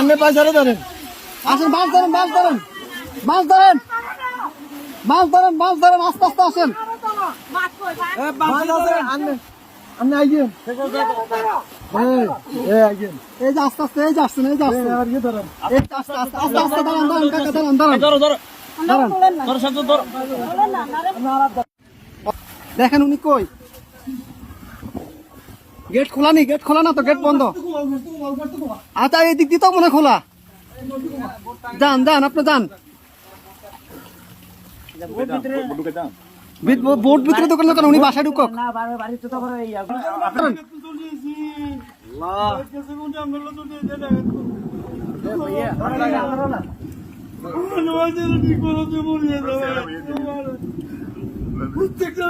সামনে পায়ে ধরে ধরেন, আসেন, মাছ ধরেন, মাছ ধরেন, মাছ ধরেন, মাছ ধরেন, মাছ ধরেন, আস্তে আস্তে আসেন। আপনি আইগেন, এই যে আস্তে আস্তে, এই যে আসছেন, এই যে আসছেন, এই যে আস্তে আস্তে, আস্তে আস্তে দাঁড়ান, দাঁড়ান কাকা, দাঁড়ান, দাঁড়ান, দাঁড়ান। দেখেন উনি কই, গেট খোলা নি, গেট খোলা না তো, গেট বন্ধ। আচ্ছা এই দিক দিয়ে তো মনে খোলা, যান যান, আপনি যান। বোট ভিতরে দোকান দোকান, উনি বাসায় ঢুকক। প্রত্যেকটা